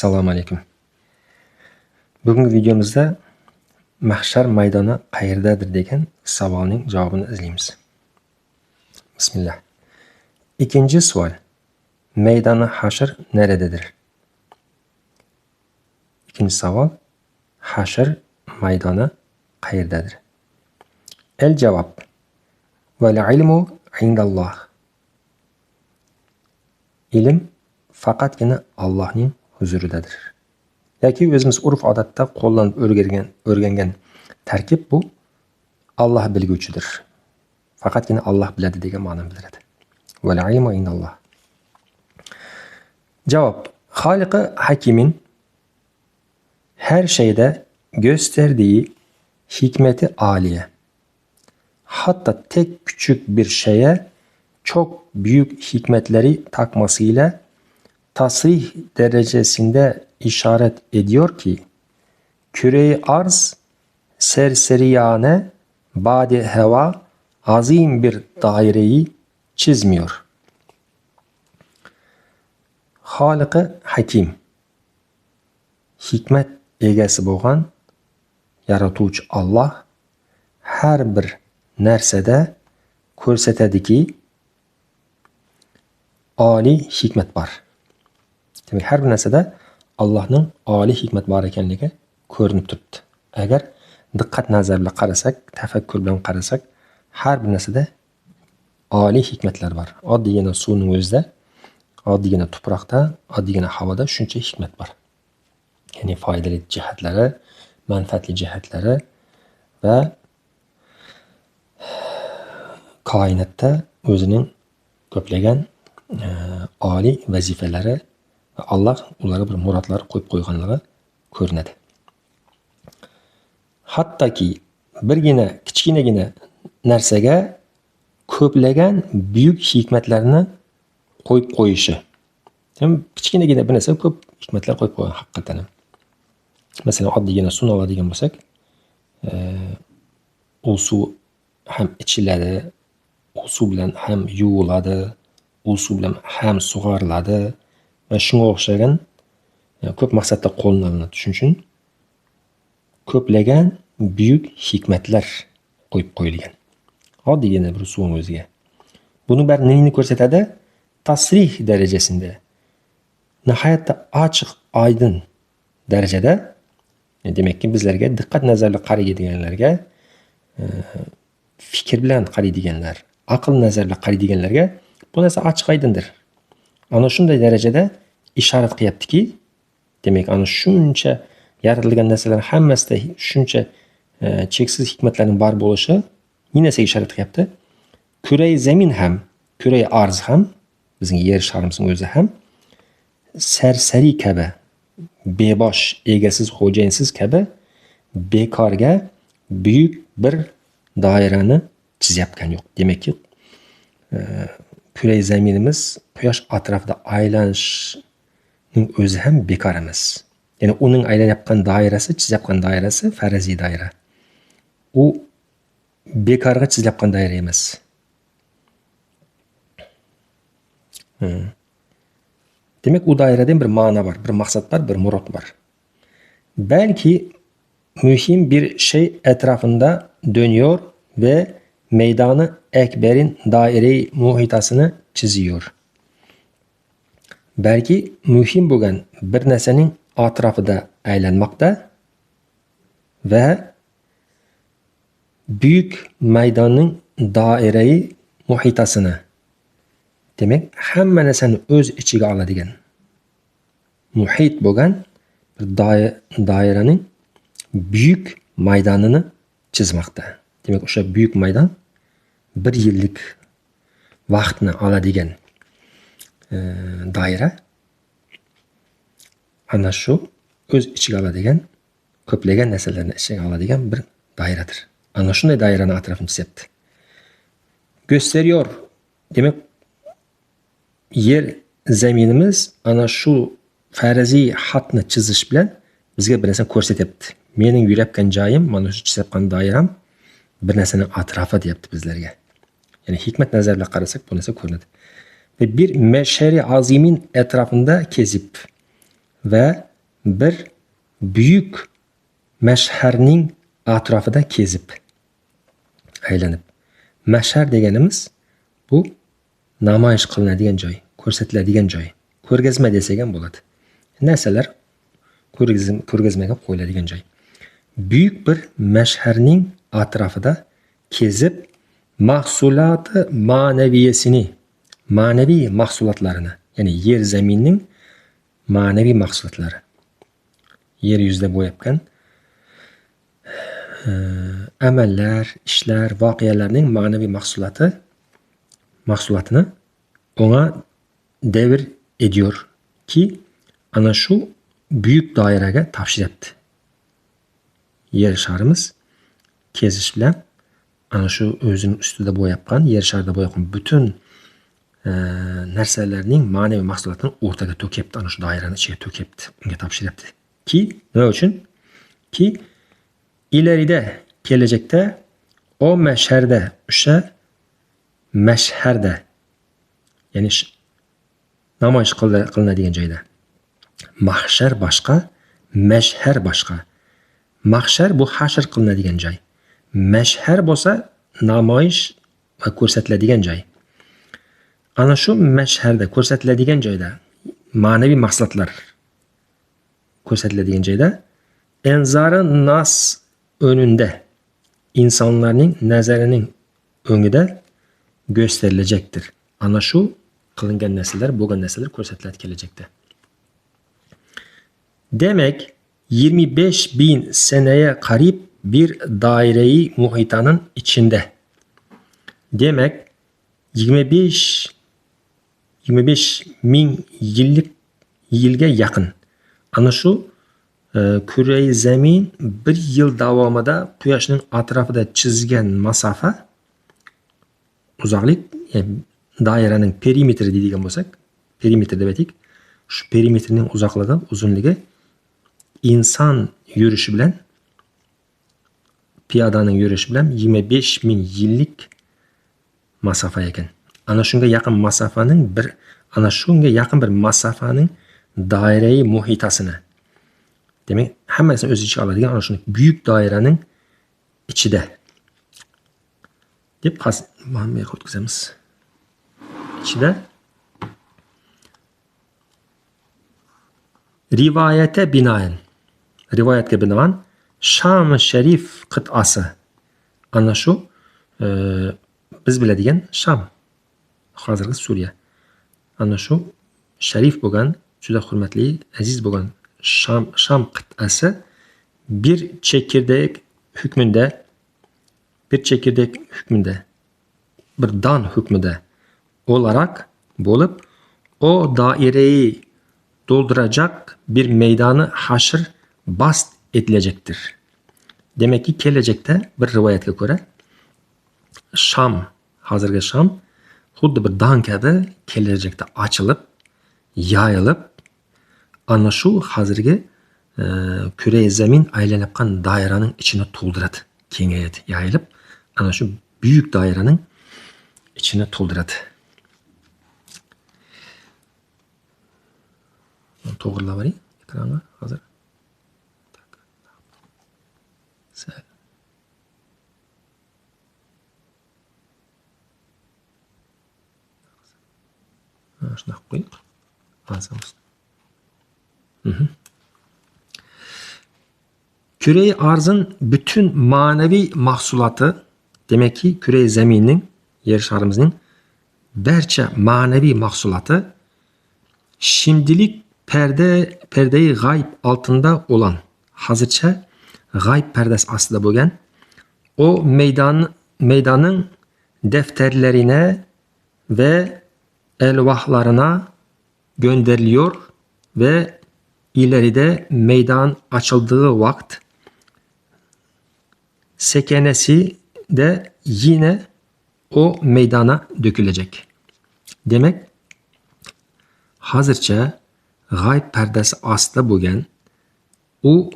Assalomu alaykum. Bugungi videomizda mahshar maydoni qayerdadir degan savolning javobini izlaymiz. Bismillah. İkinci savol. Maydoni hashr nerededir? İkinci savol. Hashr maydoni qayerdadir? El cevap. Vel ilmu indalloh. Ilm faqatgina Allohning huzuridadir. Yoki o'zimiz urf odatda qo'llanib o'rgangan tarkib bu Alloh bilguvchidir. Faqatgina Alloh biladi degan ma'noni bildiradi. Vel ilmu indalloh. Javob. Xoliqi hakimin her şeyde gösterdiği hikmeti aliye. Hatta tek küçük bir şeye çok büyük hikmetleri takmasıyla tasrih derecesinde işaret ediyor ki küre-i arz serseriyane badi heva azim bir daireyi çizmiyor. Xoliqi hakim hikmet egasi bo'lgan yaratuvchi Alloh har bir narsada ko'rsatadiki oliy hikmat bor. Demak, har bir narsada Allohning oliy hikmat bor ekanligi ko'rinib turibdi. Agar diqqat nazar bilan qarasak, tafakkur bilan qarasak, har bir narsada oliy hikmatlar bor. Oddiygina suvning o'zida, oddiygina tuproqda, oddiygina havoda shuncha hikmat bor. Ya'ni foydali jihatlari, manfaatli jihatlari va koinotda o'zining ko'plagan oliy vazifalari va Alloh ularga bir murodlar qo'yib qo'yganligi ko'rinadi. Hattoki birgina kichkinagina narsaga ko'plagan buyuk hikmatlarni qo'yib qo'yishi. Ham kichkinagina bir narsa ko'p hikmatlar qo'yib qo'ygan haqiqatan ham. Masalan, oddiygina suvni oladigan bo'lsak, u suv ham ichiladi, u suv bilan ham yuviladi, u suv bilan ham sug'oriladi va shunga o'xshagan ko'p maqsadda qo'llaniladi. Shuning uchun ko'plagan buyuk hikmatlar qo'yib qo'yilgan. Oddiygina bir suvning o'ziga. Buni bari neni ko'rsatadi? Tasrih darajasida. Nihoyatda ochiq, oydin darajada, demakki bizlarga diqqat nazarli qaraydiganlarga, fikr bilan qaraydiganlar, aql nazarli qaraydiganlarga bu narsa ochiq oydindir. Ana shunday darajada ishorat qilyaptiki, demak, ana shuncha yaratilgan narsalar hammasida shuncha cheksiz hikmatlarning bor bo'lishi nima narsaga ishorat qilyapti? Kuray zamin ham, kuray arz ham, bizning yer sharimizning o'zi ham sarsari kabi, bebosh, egasiz, xo'jayinsiz kabi bekorga buyuk bir doirani chizyapgan yo'q. Demakki, kuray zaminimiz quyosh atrofida aylanishning o'zi ham bekor emas. Ya'ni uning aylanayotgan doirasi, chizyapgan doirasi faraziy doira. U bekorga chizyapgan doira emas. Demak, u doirada bir ma'no bor, bir maqsad bor, bir murod bor. Belki mühim bir şey etrafında dönüyor ve meydanı ekberin daire-i muhitasını çiziyor. Belki mühim bo'lgan bir narsaning atrofida aylanmoqda ve büyük maydonning daire-i muhitasini, demak, hamma narsani o'z ichiga oladigan muhit bo'lgan bir doiraning büyük maydonini chizmoqda. Demak, o'sha büyük maydon bir yillik vaqtni oladigan doira ana shu o'z ichiga oladigan ko'plagan narsalarni ichiga oladigan bir doiradir. Ana shunday doirani atrofini chizyapti. Gösteriyor. Demak, yer zaminimiz ana shu faraziy xatni chizish bilan bizga bir narsa ko'rsatyapti. Mening yurayotgan joyim, mana shu chizayotgan doiram bir narsaning atrofi deyapti bizlarga. Ya'ni hikmat nazar bilan qarasak bu narsa ko'rinadi. Ve bir meşheri azimin etrafında kezip ve bir buyuk mashharning atrofida kezib, aylanib. Mashhar deganimiz bu namoyish qilinadigan joy, ko'rsatiladigan joy. Ko'rgazma desak ham bo'ladi. Narsalar ko'rgazmaga qo'yiladigan joy. Buyuk bir mashharning atrofida kezib, mahsuloti ma'naviyasini, ma'naviy mahsulotlarini, ya'ni yer zaminning ma'naviy mahsulotlari. Yer yuzida bo'layotgan amallar, ishlar, voqealarning ma'naviy mahsulotini ona devir ediyor ki ana shu buyuk doiraga topshiryapti. Yer sharimiz kezish bilan ana shu o'zining ustida bo'layotgan, yer sharida bo'layotgan butun narsalarning ma'naviy mahsulotini o'rtaga to'kyapti, ana shu doirani ichiga to'kyapti, unga topshiryapti. Ki nima uchun? Ki ileride, kelajakda o mashharda, o'sha mashharda, ya'ni namoyish qilinadigan joyda. Mahshar boshqa, mashhar boshqa. Mahshar bu hashr qilinadigan joy. Mashhar bo'lsa namoyish va ko'rsatiladigan joy. Ana shu mashharda, ko'rsatiladigan joyda ma'naviy mahsulotlar ko'rsatiladigan joyda enzari nas önünde, insonlarning nazarining o'ngida gösterilecektir. Ana shu qilingan narsalar, bo'lgan narsalar ko'rsatiladi kelajakda. Demek 25.000 seneye qarib bir daire-i muhitanın içinde. Demek 25 ming yilga yaqin. Ana shu Kure-i Zamin bir yil davomida Quyoshning atrofida chizgan masofa, uzoqlik, yani doiraning perimetri deydigan bo'lsak, perimetr deb aytdik. Shu perimetrning uzoqligi, uzunligi inson yurishi bilan, piyodaning yurishi bilan 25 ming yillik masofa ekan. Ana shunga yaqin bir masofaning doirai muhitasini, demak, hammasini o'z ichiga oladigan ana shunday buyuk doiraning ichida deb mana o'tkazamiz. Ichida rivayatga binoan Sham-ı Sharif qit'asi, ana shu biz biladigan Sham, hozirgi Suriya, ana shu sharif bo'lgan, juda hurmatli, aziz bo'lgan Sham qit'asi bir chekirdek hukmida, bir dan hukmida olarak bo'lib, o daireyi dolduracak bir meydanı haşr bast edilecektir. Demek ki gelecekte bir rivayetga ko'ra Sham, hozirgi Sham xuddi bir dan kabi kelajakda ochilib, yayilib, ana shu hozirgi Kure-i Zamin aylanayotgan doiraning ichini to'ldiradi, kengayadi, yayilib, ana shu buyuk doiraning ichini to'ldiradi. To'g'rilab oling ekronni hozir. Shunaqa qo'yib, Küre-i arzın bütün manevi mahsulatı, demek ki Küre-i Zaminning, yer sharimizning barcha manevi mahsulatı şimdilik perde-i g'ayb altında olan, hozircha g'ayb perdasi ostida bo'lgan o meydanın defterlerine ve elvahlarına gönderiliyor ve ileride meydan açıldığı vakt sekenesi de yine o meydana dökülecek. Demek hozircha g'ayb perdasi ostida bo'lgan u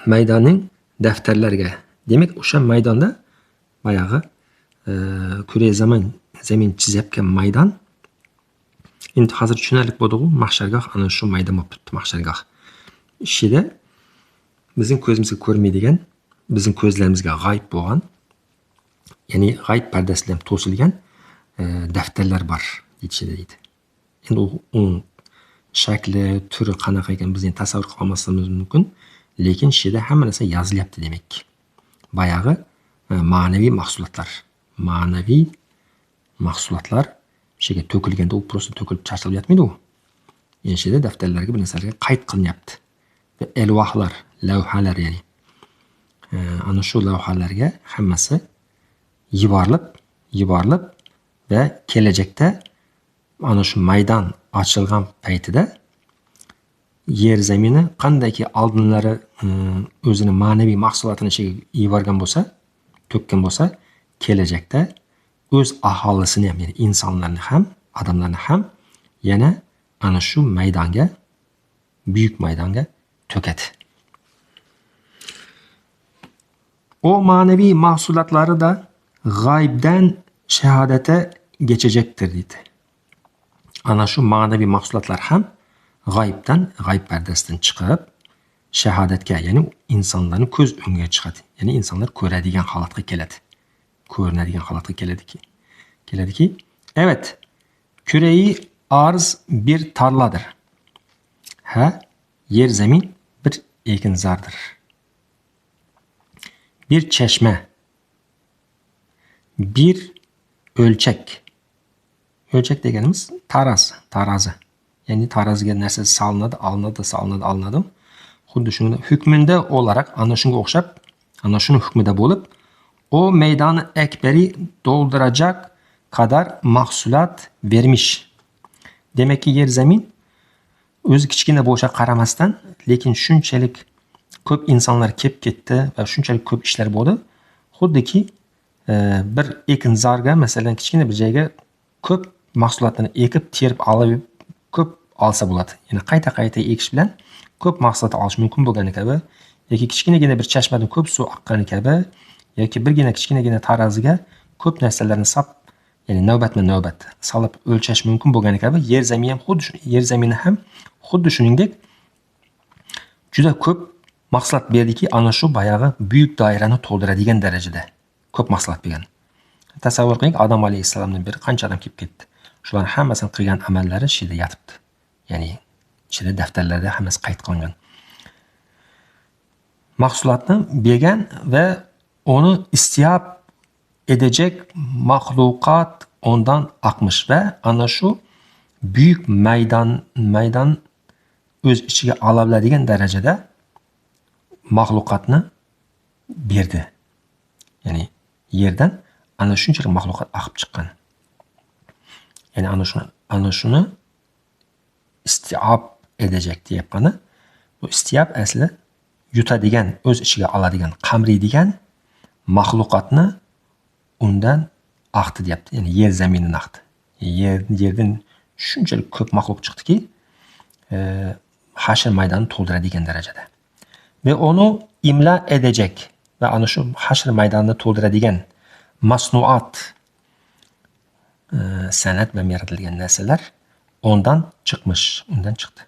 maydanning daftarlarga, demak o'sha maydonda bayog'i Kure-i Zamin chizyapgan maydon, endi hozir tushunarli bo'ldi-ku, mahshargoh ana shu maydon bo'lib turibdi, mahshargoh. ishida bizning ko'zimizga ko'rmaydigan, bizning ko'zlarimizga g'oyib bo'lgan, ya'ni g'oyib pardasi bilan to'silgan daftarlar bor deyishadi deydi. Endi u shakli, turi qanaqa ekan biz endi tasavvur qila olmasligimiz mumkin, lekin ishida hamma narsa yozilyapti demak. Bayog'i ma'naviy mahsulotlar shega to'kilganda u prosta to'kilib charchalib yotmaydi u. Ishida daftarlarga bir narsalarga qayd qilinyapti. Va elvohlar, lavhalar ya'ni. Ana shu lavhalarga hammasi yuborilib va kelajakda ana shu maydon ochilgan paytida yer zamini qandayki oldinlari o'zini ma'naviy mahsulotini ichiga yuborgan bo'lsa, to'kkan bo'lsa, kelajakda o'z aholisini ham, ya'ni insonlarni ham, odamlarni ham yana ana shu maydonga, buyuk maydonga to'kadi. O ma'naviy mahsulotlari da g'aybdan shahodata geçecektir dedi. Ana shu ma'naviy mahsulotlar ham g'aybdan, g'ayb pardasidan chiqib shahodatga, ya'ni insonlarning ko'z o'ngiga chiqadi. Ya'ni insonlar ko'radigan holatga keladi. Ko'rinadigan holatga keladiki, evet, küreyi arz bir tarladır. Ha, yer zamin bir ekinzordir. Bir çeşme, bir ölçek. Ölçek deganimiz tarozi. Ya'ni taroziga narsa solinadi. Xuddi shuni hukmida olarak ana shunga o'xshab, ana shuni hukmida bo'lib, o meydani ekberi dolduracak kadar mahsulot vermiş. Demek ki yer zamin o'zi kichkina bo'lishiga qaramasdan, lekin shunchalik ko'p insonlar kelib ketdi va shunchalik ko'p ishlar bo'ldi. Xuddiki bir ekinzorga, masalan, kichkina bir joyga ko'p mahsulotlarni ekib, terib olib, ko'p olsa bo'ladi. Ya'ni qayta ekish bilan ko'p mahsulot olish mumkin bo'lgani kabi, yoki kichkinagina bir chashmadan ko'p suv oqqani kabi, yoki birgina kichkinagina taroziga ko'p narsalarni solib, ya'ni navbatma-navbat solib o'lchash mumkin bo'lgani kabi, yer zamini ham xuddi shuningdek juda ko'p mahsulot berdiki, ana shu bayog'i buyuk doirani to'ldiradigan darajada ko'p mahsulot bergan. Tasavvur qiling, Odam alayhissalomdan beri qancha odam kelib ketdi. Shularning hammasini qilgan amallari shida yotibdi. Ya'ni ichida daftarlarda hammasi qayd qilingan. Mahsulotni bergan va onu istiyab edecek mahlukat ondan akmış ve ana şu büyük maydon öz ichiga olabiladigan darajada mahlukatni berdi. Ya'ni yerdan ana shunchalik mahlukat aqib chiqqan. Ya'ni ana shuni istiyab edecek deyapmani. Bu istiyab asli yutadigan, o'z ichiga oladigan, qamriydigan mahlukatni undan aqdi deyapti. Ya'ni yer zaminini aqdi. Yerdan shunchalik ko'p maxluq chiqdiki, hashr maydonini to'ldiradigan darajada. Ve onu imla edecek ve ana shu hashr maydonini to'ldiradigan masnuat, sanat bilan yaratilgan narsalar ondan chiqdi.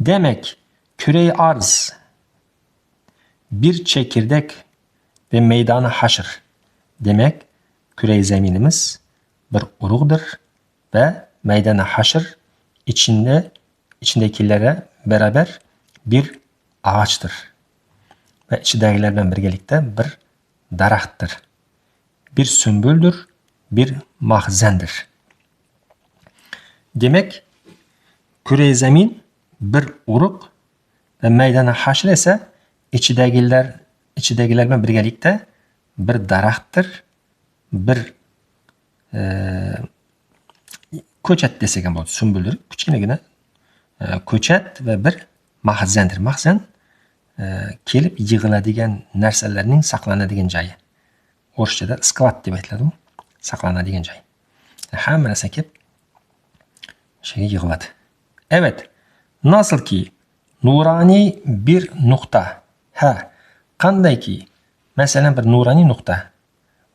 Demek küre-i arz bir çekirdek ve meydanı haşr. Demek küre-i zeminimiz bir urug'dir ve meydanı haşr içindekilere beraber bir ağaçtır. Ve içindekilerden birgelikte bir daraxtdır. Bir sümbüldür, bir mahzendir. Demek küre-i zemin bir urug' ve meydanı haşr ise ichidagilar birgelikte bir daraxtdir, bir ko'chat desak ham bo'ladi, sumbuldir, kichkinagina ko'chat va bir mahzendir. Mahzen kelib yig'iladigan narsalarning saqlanadigan joyi. O'rishchada sklad deb aytiladi, u saqlanadigan joy. Hamma narsa kelib shunga yig'iladi. Evet, nasıl ki nurani bir nuqta. Ha, qandayki, masalan bir nurani nuqta,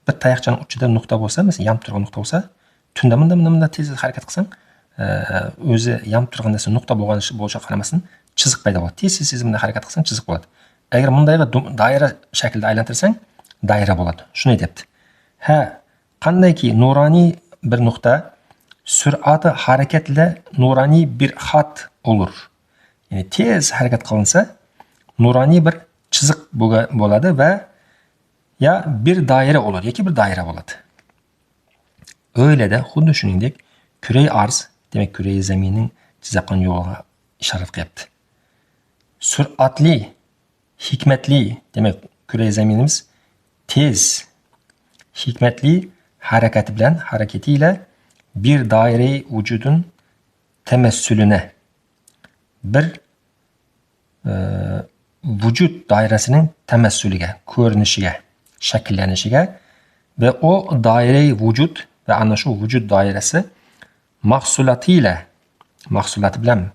bir tayoqchaning uchida nuqta bo'lsa, masalan, yonib turgan nuqta bo'lsa, tunda bunda tez harakat qilsang, o'zi yonib turgan narsa nuqta bo'lishiga qaramasdan chiziq paydo bo'ladi. Tez tezimda harakat qilsang chiziq bo'ladi. Agar bundayga doira shaklda aylantirsang, doira bo'ladi. Shuni aytyapti. Ha, qandayki nuroniy bir nuqta sur'ati harakatla nuroniy bir xat olur. Ya'ni tez harakat qilinsa, nuroniy bir chiziq bo'ladi va ya bir doira olur yoki bir doira bo'ladi. Öyle-de xuddi shuningdek kuray arz, demak kuray zaminning chizilgan yo'liga ishorat qilyapti. Sur'atli, hikmatli, demak kuray zaminimiz tez, hikmatli harakati ila bir doira-i vujudun temessülüne, bir vücut dairəsinin təməssülüge, ko'rinishiga, shakllanishiga ve o daire-i vücut ve ana şu vücut dairesi mahsulati bilan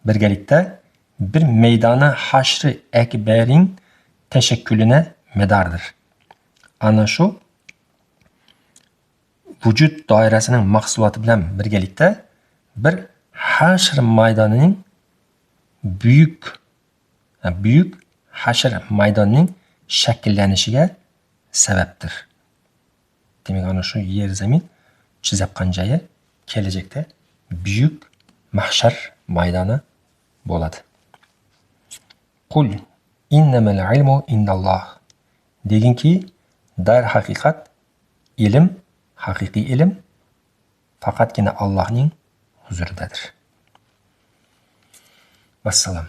birgalikda bir meydana haşri ekberin teşekkülüne medardır. Ana şu vücut dairəsinin mahsulati bilan birgalikda bir haşr maydonining büyük haşr maydonining shakllanishiga sababdir. Demek ana şu yer zamin chizayotgan joyi kelajakda büyük mahshar maydoni bo'ladi. Qul innamal ilmu indalloh. Deginki, dar haqiqat, ilm, haqiqiy ilm faqatgina Allohning huzuridadir. Vassalam.